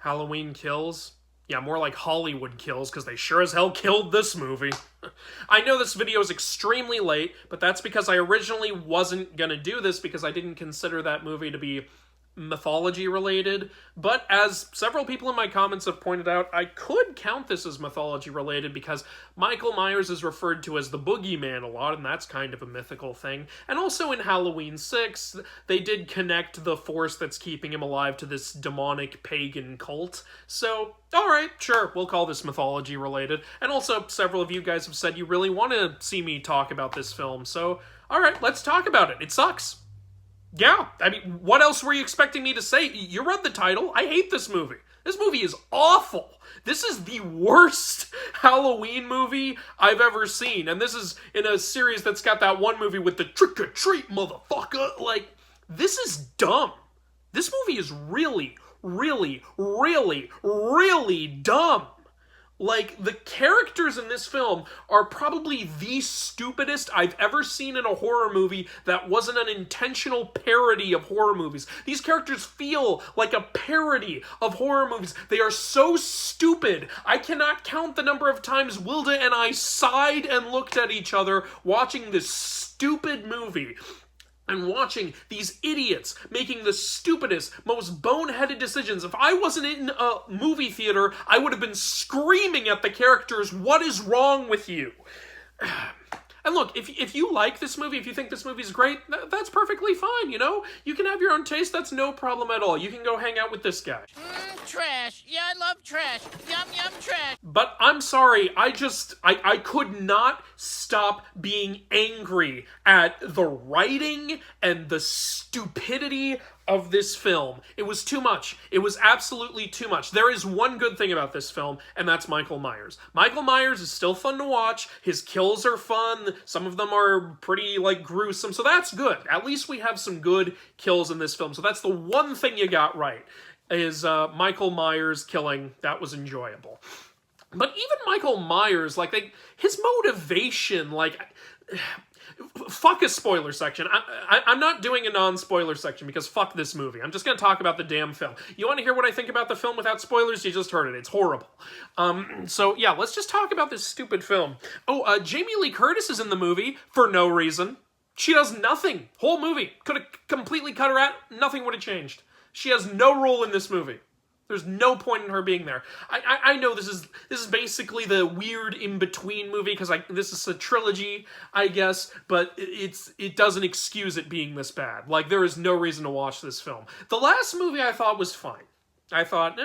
Halloween Kills. Yeah, more like Hollywood Kills, because they sure as hell killed this movie. I know this video is extremely late, but that's because I originally wasn't gonna do this because I didn't consider that movie to be mythology related, but as several people in my comments have pointed out, I could count this as mythology related because Michael Myers is referred to as the boogeyman a lot, and that's kind of a mythical thing. And also in Halloween 6, they did connect the force that's keeping him alive to this demonic pagan cult. So, alright, sure, we'll call this mythology related. And also, several of you guys have said you really want to see me talk about this film, so alright, let's talk about it. It sucks. Yeah, I mean, what else were you expecting me to say? You read the title. I hate this movie. This movie is awful. This is the worst Halloween movie I've ever seen. And this is in a series that's got that one movie with the trick-or-treat motherfucker. Like, this is dumb. This movie is really, really, really, really dumb. Like, the characters in this film are probably the stupidest I've ever seen in a horror movie that wasn't an intentional parody of horror movies. These characters feel like a parody of horror movies. They are so stupid. I cannot count the number of times Wilda and I sighed and looked at each other watching this stupid movie. And watching these idiots making the stupidest, most boneheaded decisions. If I wasn't in a movie theater, I would have been screaming at the characters, "What is wrong with you?" And look, if you like this movie, if you think this movie's great, that's perfectly fine, you know? You can have your own taste, that's no problem at all. You can go hang out with this guy. Trash. Yeah, I love trash. Yum, yum, trash. But I'm sorry, I could not stop being angry at the writing and the stupidity of this film. It was too much. It was absolutely too much. There is one good thing about this film, and that's Michael Myers. Michael Myers is still fun to watch. His kills are fun. Some of them are pretty, like, gruesome, so that's good. At least we have some good kills in this film. So that's the one thing you got right, is Michael Myers killing. That was enjoyable. But even Michael Myers, like, his motivation, like... Fuck a spoiler section. I'm not doing a non-spoiler section because fuck this movie. I'm just going to talk about the damn film. You want to hear what I think about the film without spoilers? You just heard it. It's horrible. So yeah, let's just talk about this stupid film. Oh, Jamie Lee Curtis is in the movie for no reason. She does nothing. Whole movie. Could have completely cut her out. Nothing would have changed. She has no role in this movie. There's no point in her being there. I know this is basically the weird in-between movie, because this is a trilogy, I guess, but it doesn't excuse it being this bad. Like, there is no reason to watch this film. The last movie I thought was fine. I thought,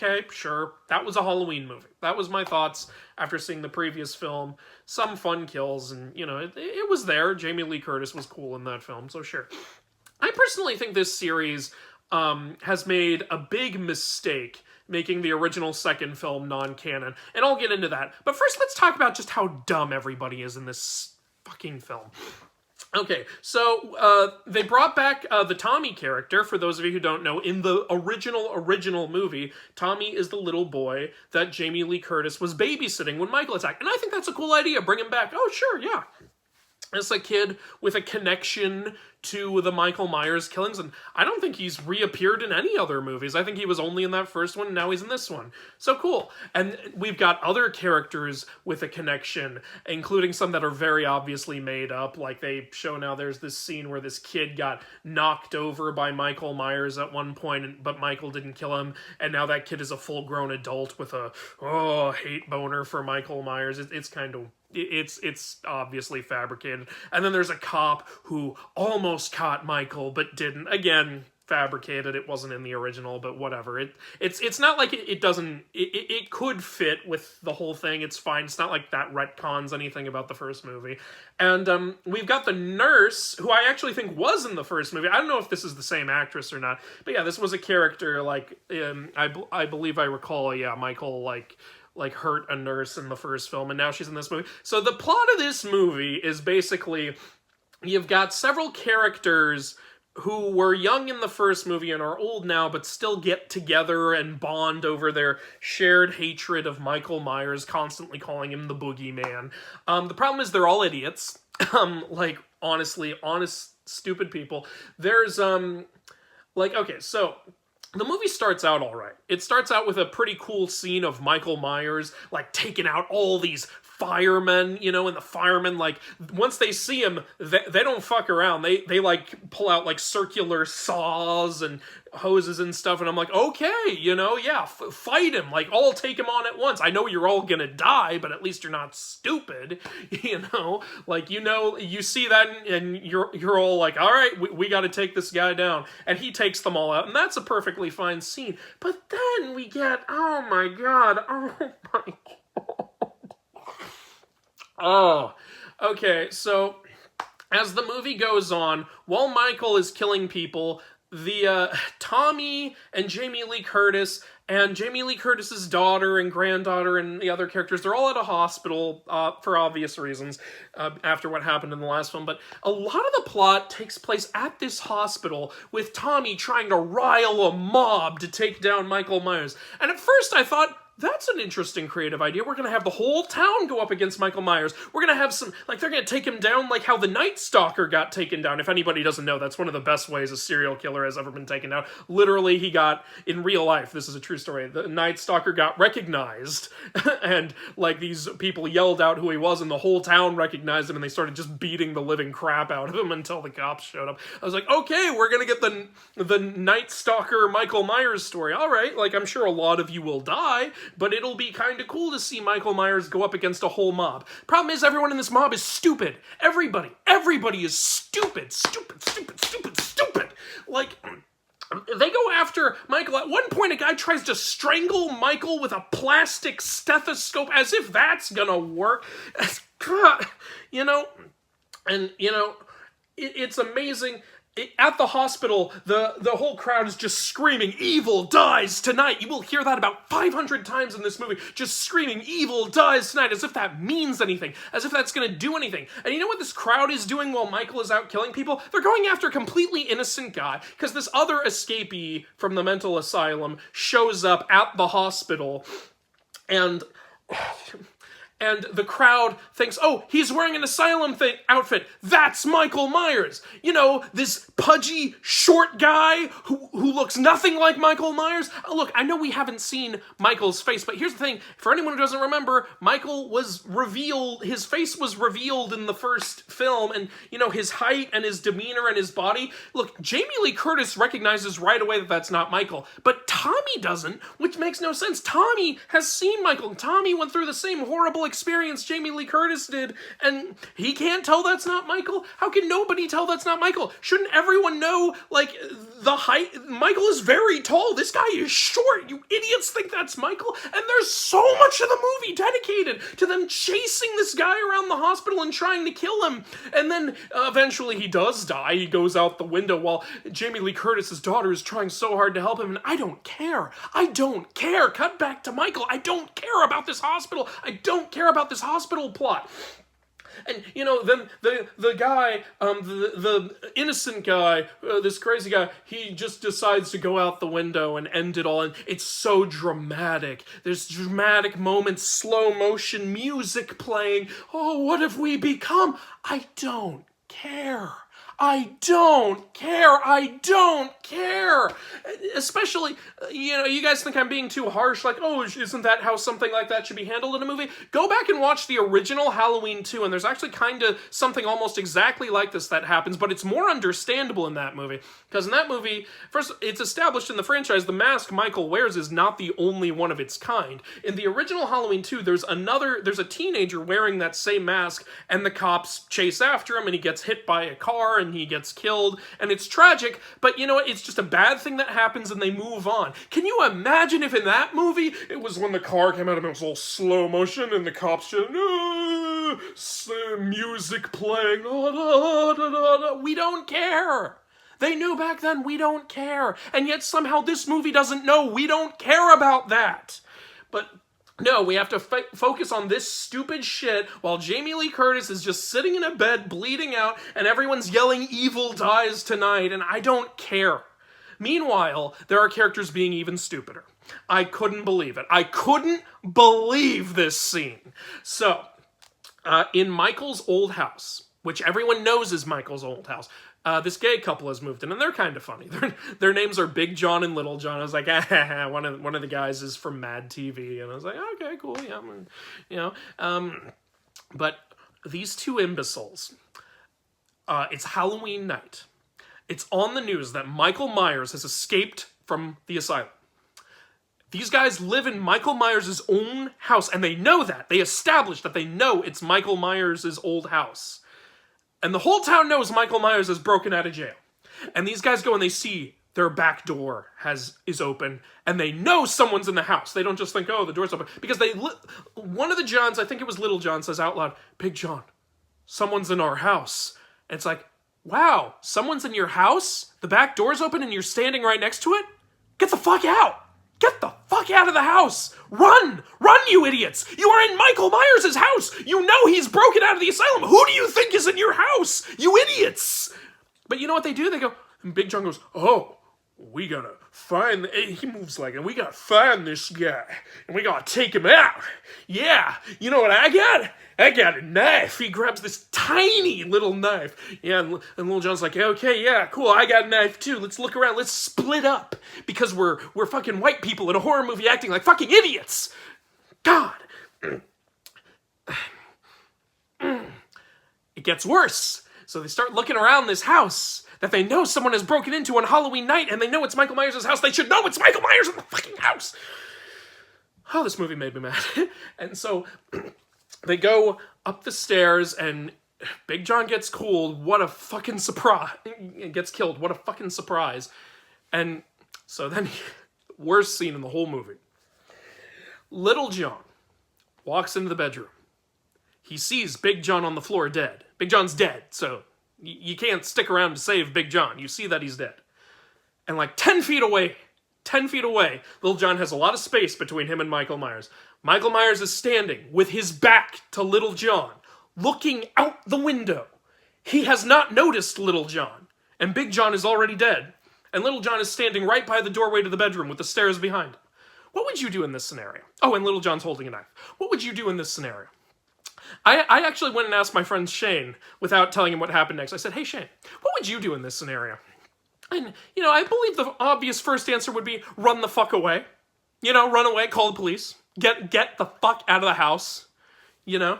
okay, sure. That was a Halloween movie. That was my thoughts after seeing the previous film. Some fun kills, and, you know, it was there. Jamie Lee Curtis was cool in that film, so sure. I personally think this series... has made a big mistake making the original second film non-canon. And I'll get into that. But first, let's talk about just how dumb everybody is in this fucking film. Okay, so they brought back the Tommy character. For those of you who don't know, in the original movie, Tommy is the little boy that Jamie Lee Curtis was babysitting when Michael attacked. And I think that's a cool idea. Bring him back. Oh, sure, yeah. It's a kid with a connection to the Michael Myers killings, and I don't think he's reappeared in any other movies. I think he was only in that first one, and now he's in this one. So cool. And we've got other characters with a connection, including some that are very obviously made up. Like, they show now there's this scene where this kid got knocked over by Michael Myers at one point, but Michael didn't kill him, and now that kid is a full-grown adult with a, hate boner for Michael Myers. It's kind of... It's obviously fabricated. And then there's a cop who almost caught Michael, but didn't. Again, fabricated. It wasn't in the original, but whatever. It's not like it doesn't... It could fit with the whole thing. It's fine. It's not like that retcons anything about the first movie. And we've got the nurse, who I actually think was in the first movie. I don't know if this is the same actress or not. But yeah, this was a character, like... I believe I recall, yeah, Michael, like hurt a nurse in the first film, and now she's in this movie. So the plot of this movie is basically, you've got several characters who were young in the first movie and are old now, but still get together and bond over their shared hatred of Michael Myers, constantly calling him the boogeyman. The problem is they're all idiots. Like, honestly, honest, stupid people. There's, okay, so... the movie starts out all right. It starts out with a pretty cool scene of Michael Myers, like, taking out all these firemen, you know, and the firemen, like, once they see him, they don't fuck around. They like, pull out, like, circular saws and hoses and stuff, and I'm like, okay, you know, yeah, fight him. Like, all take him on at once. I know you're all gonna die, but at least you're not stupid, you know? Like, you know, you see that, and you're all like, all right, we gotta take this guy down. And he takes them all out, and that's a perfectly fine scene. But then we get, oh my god, oh, okay, so as the movie goes on, while Michael is killing people, the Tommy and Jamie Lee Curtis and Jamie Lee Curtis's daughter and granddaughter and the other characters, they're all at a hospital for obvious reasons after what happened in the last film. But a lot of the plot takes place at this hospital with Tommy trying to rile a mob to take down Michael Myers. And at first I thought, that's an interesting creative idea. We're going to have the whole town go up against Michael Myers. We're going to have some, like, they're going to take him down like how the Night Stalker got taken down. If anybody doesn't know, that's one of the best ways a serial killer has ever been taken down. Literally, he got, in real life, this is a true story, the Night Stalker got recognized, and, like, these people yelled out who he was, and the whole town recognized him, and they started just beating the living crap out of him until the cops showed up. I was like, okay, we're going to get the Night Stalker Michael Myers story. All right, like, I'm sure a lot of you will die, but it'll be kind of cool to see Michael Myers go up against a whole mob. Problem is, everyone in this mob is stupid. Everybody is stupid. Like, they go after Michael. At one point, a guy tries to strangle Michael with a plastic stethoscope, as if that's gonna work. You know, and, you know, it's amazing. At the hospital, the whole crowd is just screaming, "Evil dies tonight!" You will hear that about 500 times in this movie, just screaming, "Evil dies tonight," as if that means anything, as if that's gonna do anything. And you know what this crowd is doing while Michael is out killing people? They're going after a completely innocent guy, because this other escapee from the mental asylum shows up at the hospital, and the crowd thinks, oh, he's wearing an asylum outfit. That's Michael Myers. You know, this pudgy, short guy who looks nothing like Michael Myers. Look, I know we haven't seen Michael's face, but here's the thing. For anyone who doesn't remember, Michael was revealed, his face was revealed in the first film, and, you know, his height and his demeanor and his body. Look, Jamie Lee Curtis recognizes right away that that's not Michael, but Tommy doesn't, which makes no sense. Tommy has seen Michael. Tommy went through the same horrible experience Jamie Lee Curtis did, and he can't tell that's not Michael? How can nobody tell that's not Michael? Shouldn't everyone know, like, the height? Michael is very tall. This guy is short. You idiots think that's Michael? And there's so much of the movie dedicated to them chasing this guy around the hospital and trying to kill him. And then eventually he does die. He goes out the window while Jamie Lee Curtis's daughter is trying so hard to help him, and I don't care. I don't care. Cut back to Michael. I don't care about this hospital. I don't care about this hospital plot. And, you know, then the guy, the innocent guy, this crazy guy, he just decides to go out the window and end it all, and it's so dramatic. There's dramatic moments, slow motion music playing. Oh, what have we become? I don't care. I don't care. Especially, you know, you guys think I'm being too harsh, like, oh, isn't that how something like that should be handled in a movie? Go back and watch the original Halloween 2, and there's actually kind of something almost exactly like this that happens, but it's more understandable in that movie. Because in that movie, first, it's established in the franchise, the mask Michael wears is not the only one of its kind. In the original Halloween 2, there's a teenager wearing that same mask, and the cops chase after him, and he gets hit by a car, and he gets killed, and it's tragic, but you know what, it's just a bad thing that happens and they move on. Can you imagine if in that movie, it was when the car came out and it was all slow motion and the cops just, music playing, we don't care. They knew back then, we don't care, and yet somehow this movie doesn't know we don't care about that. But no, we have to focus on this stupid shit while Jamie Lee Curtis is just sitting in a bed bleeding out and everyone's yelling "Evil dies tonight," and I don't care. Meanwhile, there are characters being even stupider. I couldn't believe it. I couldn't believe this scene. So, in Michael's old house, which everyone knows is Michael's old house, this gay couple has moved in, and they're kind of funny. Their names are Big John and Little John. I was like, one of the guys is from Mad TV, and I was like, okay, cool, yeah, you know. But these two imbeciles, it's Halloween night. It's on the news that Michael Myers has escaped from the asylum. These guys live in Michael Myers' own house, and they know that. They established that they know it's Michael Myers' old house. And the whole town knows Michael Myers is broken out of jail. And these guys go and they see their back door is open, and they know someone's in the house. They don't just think, oh, the door's open. Because one of the Johns, I think it was Little John, says out loud, Big John, someone's in our house. And it's like, wow, someone's in your house? The back door's open and you're standing right next to it? Get the fuck out! Get the fuck out of the house! Run! Run, you idiots! You are in Michael Myers' house! You know he's broken out of the asylum! Who do you think is in your house? You idiots! But you know what they do? They go, and Big John goes, oh, we gotta find, he moves like, and we gotta find this guy, and we gotta take him out. Yeah, you know what I got? I got a knife. He grabs this tiny little knife. Yeah, and Little John's like, okay, yeah, cool, I got a knife too. Let's look around, let's split up, because we're fucking white people in a horror movie acting like fucking idiots. God. It gets worse. So they start looking around this house that they know someone has broken into on Halloween night, and they know it's Michael Myers' house. They should know it's Michael Myers in the fucking house. Oh, this movie made me mad. And so they go up the stairs, and Big John gets cooled. What a fucking surprise. Gets killed. What a fucking surprise. And so then, worst scene in the whole movie. Little John walks into the bedroom. He sees Big John on the floor dead. Big John's dead, so you can't stick around to save Big John. You see that he's dead. And like 10 feet away, Little John has a lot of space between him and Michael Myers. Michael Myers is standing with his back to Little John, looking out the window. He has not noticed Little John, and Big John is already dead. And Little John is standing right by the doorway to the bedroom with the stairs behind him. What would you do in this scenario? Oh, and Little John's holding a knife. What would you do in this scenario? I actually went and asked my friend Shane, without telling him what happened next. I said, hey Shane, what would you do in this scenario? And, you know, I believe the obvious first answer would be, run the fuck away. You know, run away, call the police. Get the fuck out of the house. You know?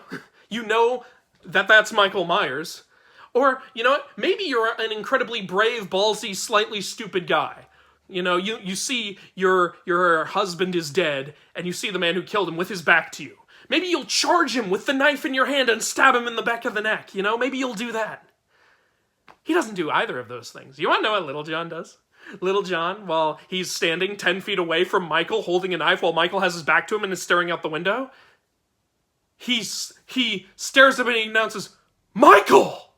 You know that that's Michael Myers. Or, you know what? Maybe you're an incredibly brave, ballsy, slightly stupid guy. You know, you see your husband is dead, and you see the man who killed him with his back to you. Maybe you'll charge him with the knife in your hand and stab him in the back of the neck, you know? Maybe you'll do that. He doesn't do either of those things. You want to know what Little John does? Little John, while he's standing 10 feet away from Michael holding a knife while Michael has his back to him and is staring out the window, he stares at him and he announces, Michael!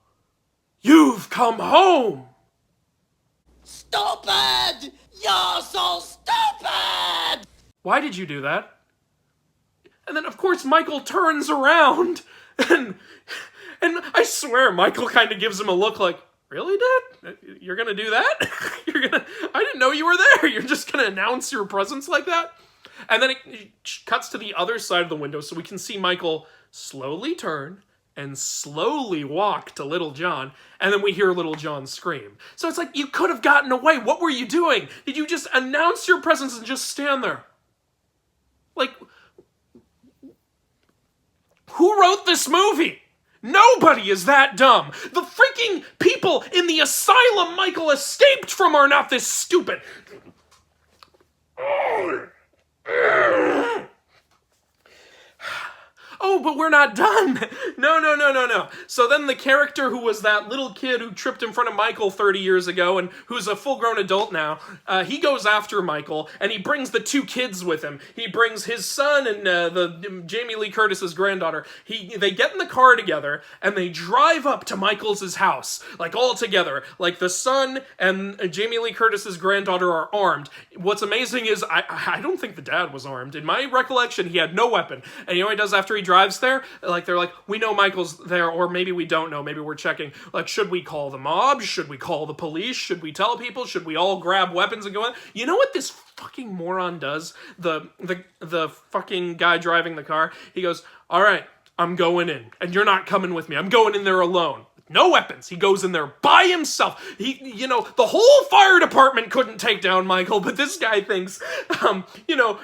You've come home! Stupid! You're so stupid! Why did you do that? And then, of course, Michael turns around, and I swear, Michael kind of gives him a look like, really, Dad? You're gonna do that? I didn't know you were there. You're just gonna announce your presence like that? And then it cuts to the other side of the window so we can see Michael slowly turn and slowly walk to Little John, and then we hear Little John scream. So it's like, you could have gotten away. What were you doing? Did you just announce your presence and just stand there? Like, who wrote this movie? Nobody is that dumb. The freaking people in the asylum Michael escaped from are not this stupid. Oh, but we're not done. No. So then the character who was that little kid who tripped in front of Michael 30 years ago and who's a full-grown adult now, he goes after Michael, and he brings the two kids with him. He brings his son and the Jamie Lee Curtis's granddaughter. They get in the car together, and they drive up to Michael's house, like all together. Like the son and Jamie Lee Curtis's granddaughter are armed. What's amazing is I don't think the dad was armed. In my recollection, he had no weapon. And you know what he does after he drives there? Like, they're like, we know Michael's there, or maybe we don't know. Maybe we're checking. Like, should we call the mob? Should we call the police? Should we tell people? Should we all grab weapons and go in? You know what this fucking moron does? The fucking guy driving the car. He goes, all right, I'm going in, and you're not coming with me. I'm going in there alone. No weapons. He goes in there by himself. The whole fire department couldn't take down Michael, but this guy thinks,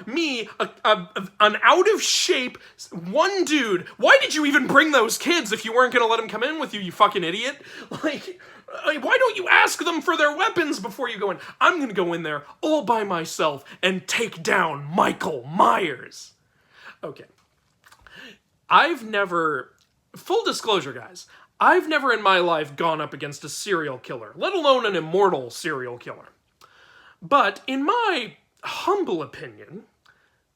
me, an out of shape one dude. Why did you even bring those kids if you weren't gonna let them come in with you, you fucking idiot? Like, why don't you ask them for their weapons before you go in? I'm gonna go in there all by myself and take down Michael Myers. Okay. Full disclosure, guys, I've never in my life gone up against a serial killer, let alone an immortal serial killer. But in my humble opinion,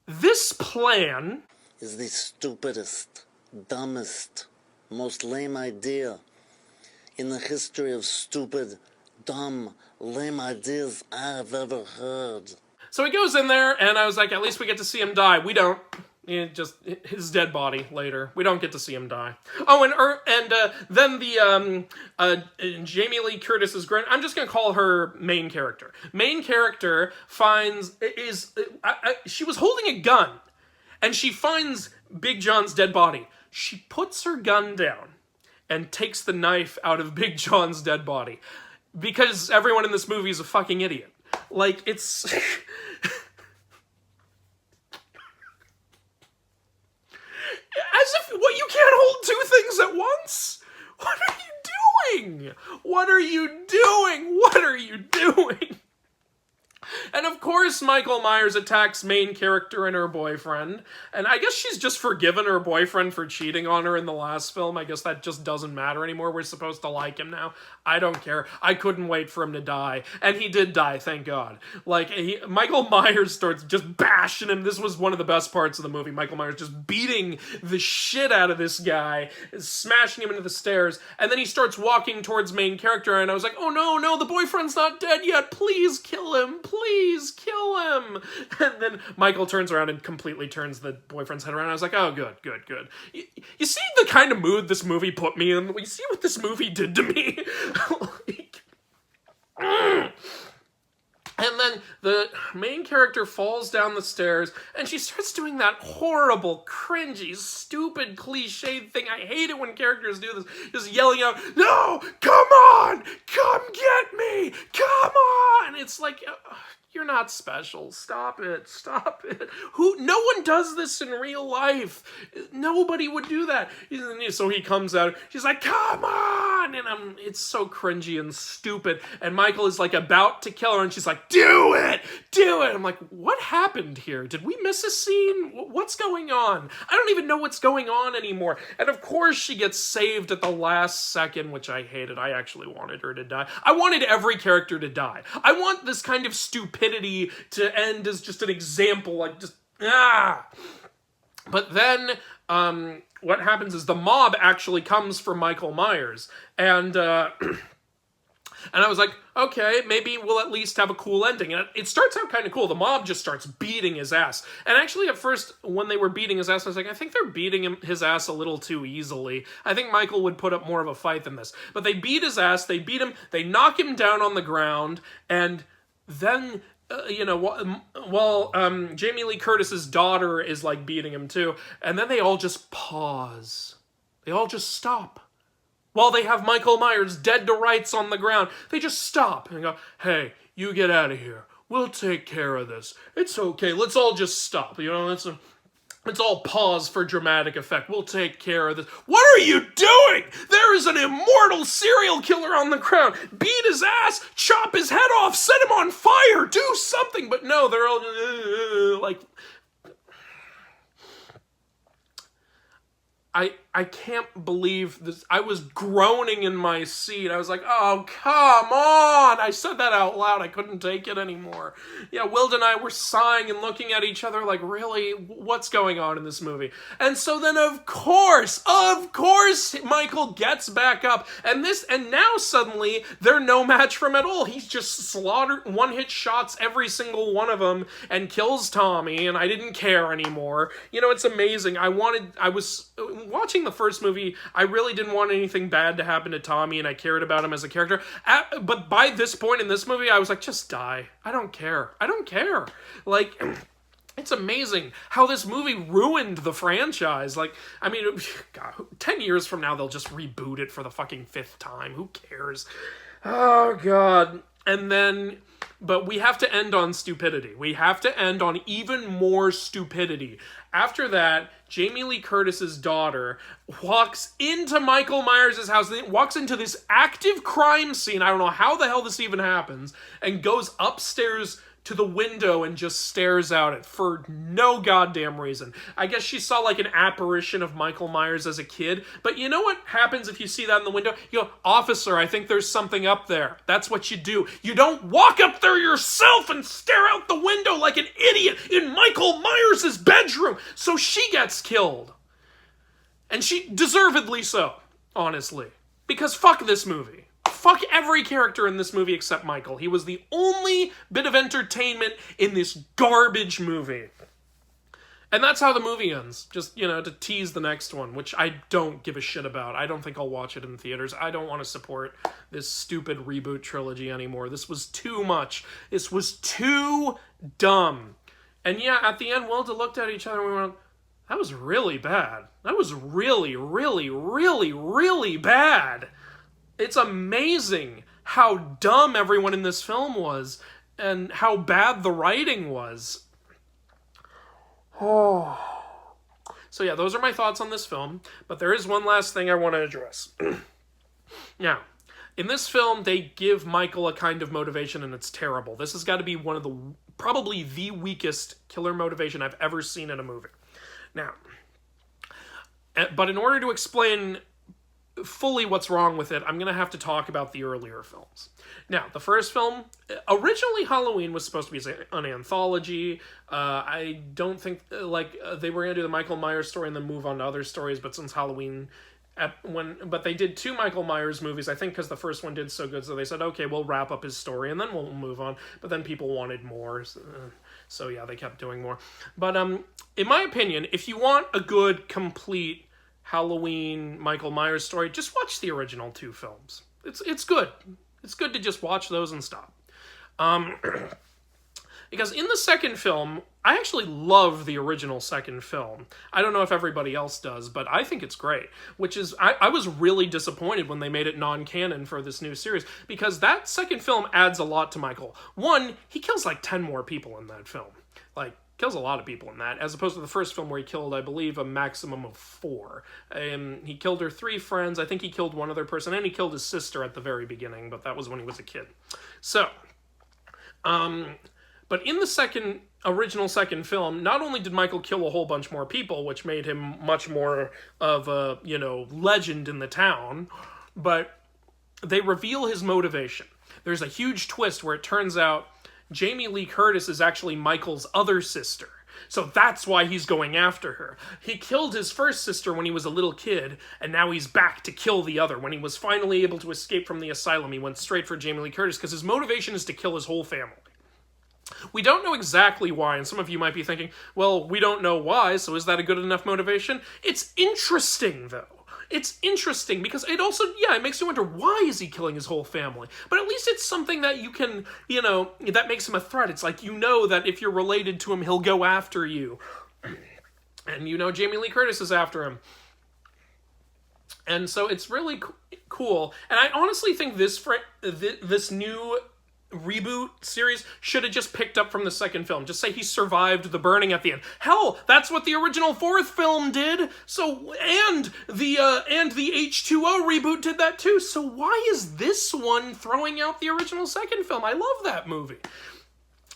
this plan is the stupidest, dumbest, most lame idea in the history of stupid, dumb, lame ideas I've ever heard. So he goes in there, and I was like, at least we get to see him die. We don't. Just his dead body later. We don't get to see him die. Oh, and then the Jamie Lee Curtis's I'm just gonna call her main character. Main character she was holding a gun, and she finds Big John's dead body. She puts her gun down and takes the knife out of Big John's dead body because everyone in this movie is a fucking idiot. Like, it's. As if, you can't hold two things at once? What are you doing? What are you doing? What are you doing? And of course, Michael Myers attacks main character and her boyfriend. And I guess she's just forgiven her boyfriend for cheating on her in the last film. I guess that just doesn't matter anymore. We're supposed to like him now. I don't care. I couldn't wait for him to die. And he did die, thank God. Like, Michael Myers starts just bashing him. This was one of the best parts of the movie. Michael Myers just beating the shit out of this guy, smashing him into the stairs. And then he starts walking towards main character. And I was like, oh no, the boyfriend's not dead yet. Please kill him. Please kill him. And then Michael turns around and completely turns the boyfriend's head around. I was like, oh, good. You see the kind of mood this movie put me in? You see what this movie did to me? And then the main character falls down the stairs, and she starts doing that horrible, cringy, stupid, cliched thing. I hate it when characters do this. Just yelling out, no, come on, come get me, come on. It's like, you're not special. Stop it. No one does this in real life. Nobody would do that. So he comes out, she's like, come on! And it's so cringy and stupid. And Michael is like about to kill her, and she's like, do it! I'm like, what happened here? Did we miss a scene? What's going on? I don't even know what's going on anymore. And of course she gets saved at the last second, which I hated. I actually wanted her to die. I wanted every character to die. I want this kind of stupidity to end as just an example, like just But then what happens is the mob actually comes for Michael Myers, and I was like, okay, maybe we'll at least have a cool ending. And it starts out kind of cool. The mob just starts beating his ass. And actually, at first, when they were beating his ass, I was like, I think they're beating his ass a little too easily. I think Michael would put up more of a fight than this. But they beat his ass, they beat him, they knock him down on the ground, and then Jamie Lee Curtis's daughter is like beating him too, and then they all just pause. They all just stop. While they have Michael Myers dead to rights on the ground, they just stop and go, hey, you get out of here. We'll take care of this. It's okay. Let's all just stop. Let's all pause for dramatic effect. We'll take care of this. What are you doing? There is an immortal serial killer on the ground. Beat his ass, chop his head off, set him on fire, do something. But no, they're all like... I can't believe this. I was groaning in my seat. I was like, oh, come on. I said that out loud. I couldn't take it anymore. Yeah, Wild and I were sighing and looking at each other like, really? What's going on in this movie? And so then, of course, Michael gets back up. And now suddenly, they're no match for him at all. He's just slaughtered, one-hit shots every single one of them and kills Tommy, and I didn't care anymore. It's amazing. I was watching the first movie, I really didn't want anything bad to happen to Tommy, and I cared about him as a character. But by this point in this movie, I was like, just die. I don't care. Like, It's amazing how this movie ruined the franchise. Like, I mean, God, 10 years from now, they'll just reboot it for the fucking 5th time. Who cares? Oh, God. And then, but we have to end on stupidity. We have to end on even more stupidity. After that, Jamie Lee Curtis's daughter walks into Michael Myers' house, walks into this active crime scene. I don't know how the hell this even happens, and goes upstairs to the window and just stares out at it for no goddamn reason. I guess she saw like an apparition of Michael Myers as a kid, but you know what happens if you see that in the window? You go, officer, I think there's something up there. That's what you do. You don't walk up there yourself and stare out the window like an idiot in Michael Myers' bedroom. So she gets killed. And she deservedly so, honestly. Because fuck this movie. Fuck every character in this movie except Michael. He was the only bit of entertainment in this garbage movie. And that's how the movie ends. Just, you know, to tease the next one, which I don't give a shit about. I don't think I'll watch it in theaters. I don't want to support this stupid reboot trilogy anymore. This was too much. This was too dumb. And yeah, at the end, Wilda looked at each other and we went, that was really bad. That was really, really, really, really bad. It's amazing how dumb everyone in this film was and how bad the writing was. Oh. So yeah, those are my thoughts on this film, but there is one last thing I want to address. Now, in this film, they give Michael a kind of motivation and it's terrible. This has got to be one of the, probably the weakest killer motivation I've ever seen in a movie. Now, but in order to explain fully what's wrong with it, I'm going to have to talk about the earlier films. Now, the first film, originally Halloween was supposed to be an anthology. I don't think, they were going to do the Michael Myers story and then move on to other stories, but since Halloween, but they did 2 Michael Myers movies, I think because the first one did so good, so they said, okay, we'll wrap up his story and then we'll move on. But then people wanted more, so yeah, they kept doing more. But in my opinion, if you want a good, complete Halloween Michael Myers story, just watch the original 2 films. It's good. It's good to just watch those and stop. Because in the second film, I actually love the original second film. I don't know if everybody else does, but I think it's great. Which is, I was really disappointed when they made it non-canon for this new series, because that second film adds a lot to Michael. One, he kills like 10 more people in that film. Like, kills a lot of people in that, as opposed to the first film where he killed, I believe, a maximum of 4. He killed her 3 friends, I think he killed one other person, and he killed his sister at the very beginning, but that was when he was a kid. So, but in the original second film, not only did Michael kill a whole bunch more people, which made him much more of a, legend in the town, but they reveal his motivation. There's a huge twist where it turns out Jamie Lee Curtis is actually Michael's other sister. So that's why he's going after her. He killed his first sister when he was a little kid, and now he's back to kill the other. When he was finally able to escape from the asylum, he went straight for Jamie Lee Curtis because his motivation is to kill his whole family. We don't know exactly why, and some of you might be thinking, well, we don't know why, so is that a good enough motivation? It's interesting, though. It's interesting because it also, it makes you wonder, why is he killing his whole family? But at least it's something that you can, that makes him a threat. It's like, that if you're related to him, he'll go after you. And Jamie Lee Curtis is after him. And so it's really cool. And I honestly think this new reboot series should have just picked up from the second film. Just say he survived the burning at the end. Hell, that's what the original 4th film did. So, and the H2O reboot did that too. So why is this one throwing out the original second film? I love that movie.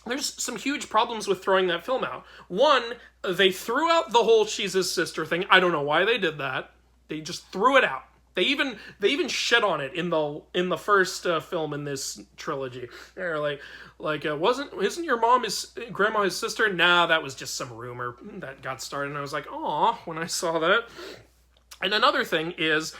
There's some huge problems with throwing that film out. One, they threw out the whole she's his sister thing. I don't know why they did that. They just threw it out. They even shit on it in the first film in this trilogy. They're isn't your mom grandma his sister? Nah, that was just some rumor that got started. And I was like, aw, when I saw that. And another thing is,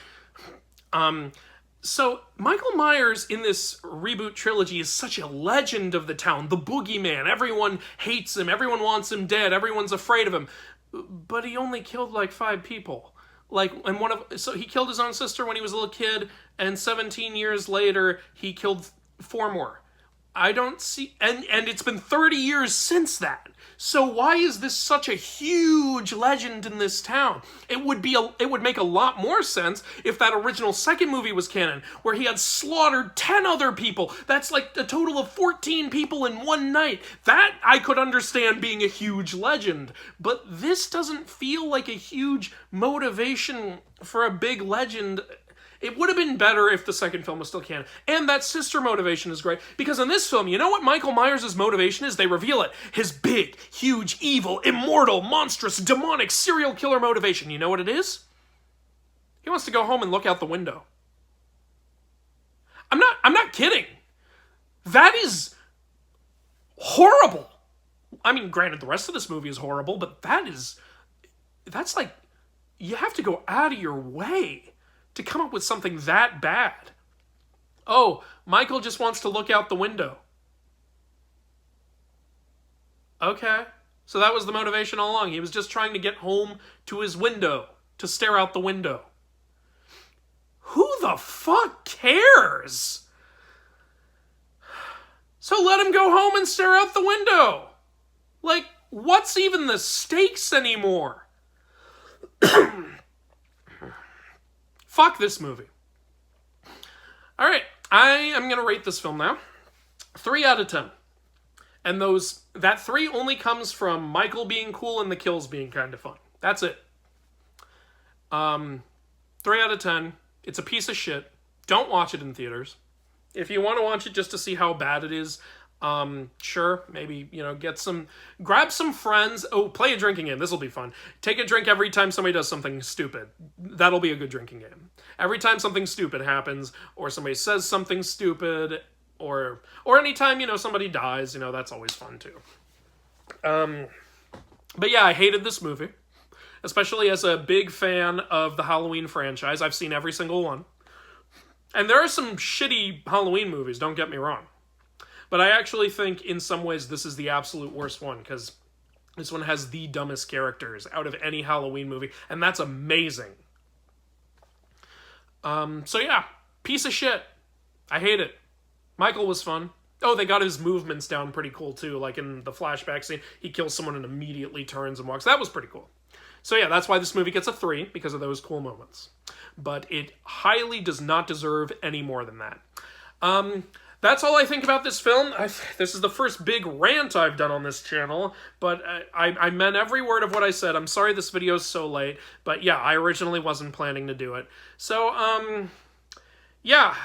so Michael Myers in this reboot trilogy is such a legend of the town, the boogeyman. Everyone hates him. Everyone wants him dead. Everyone's afraid of him. But he only killed like 5 people. So he killed his own sister when he was a little kid, and 17 years later, he killed 4 more. I don't see, and it's been 30 years since that. So why is this such a huge legend in this town? It would make a lot more sense if that original second movie was canon, where he had slaughtered 10 other people. That's like a total of 14 people in one night. That I could understand being a huge legend, but this doesn't feel like a huge motivation for a big legend. It would have been better if the second film was still canon. And that sister motivation is great, because in this film, you know what Michael Myers' motivation is? They reveal it. His big, huge, evil, immortal, monstrous, demonic, serial killer motivation. You know what it is? He wants to go home and look out the window. I'm not kidding. That is horrible. I mean, granted, the rest of this movie is horrible, but that's like, you have to go out of your way to come up with something that bad. Oh, Michael just wants to look out the window. Okay. So that was the motivation all along. He was just trying to get home to his window, to stare out the window. Who the fuck cares? So let him go home and stare out the window. Like, what's even the stakes anymore? Fuck this movie. Alright, I am going to rate this film now. 3 out of 10. And that 3 only comes from Michael being cool and the kills being kind of fun. That's it. 3 out of 10. It's a piece of shit. Don't watch it in theaters. If you want to watch it just to see how bad it is, sure, maybe, grab some friends. Oh, play a drinking game. This will be fun. Take a drink every time somebody does something stupid. That'll be a good drinking game. Every time something stupid happens, or somebody says something stupid, or anytime, somebody dies, that's always fun too. But yeah, I hated this movie, especially as a big fan of the Halloween franchise. I've seen every single one. And there are some shitty Halloween movies, don't get me wrong. But I actually think, in some ways, this is the absolute worst one, because this one has the dumbest characters out of any Halloween movie, and that's amazing. So yeah, piece of shit. I hate it. Michael was fun. Oh, they got his movements down pretty cool, too. Like in the flashback scene, he kills someone and immediately turns and walks. That was pretty cool. So yeah, that's why this movie gets a 3, because of those cool moments. But it highly does not deserve any more than that. That's all I think about this film. This is the first big rant I've done on this channel, but I meant every word of what I said. I'm sorry this video is so late, but yeah, I originally wasn't planning to do it. So, yeah,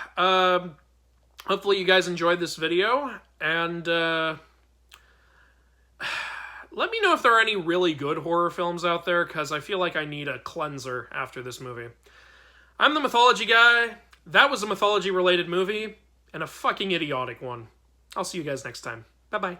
hopefully you guys enjoyed this video, and let me know if there are any really good horror films out there, because I feel like I need a cleanser after this movie. I'm the Mythology Guy. That was a mythology-related movie. And a fucking idiotic one. I'll see you guys next time. Bye-bye.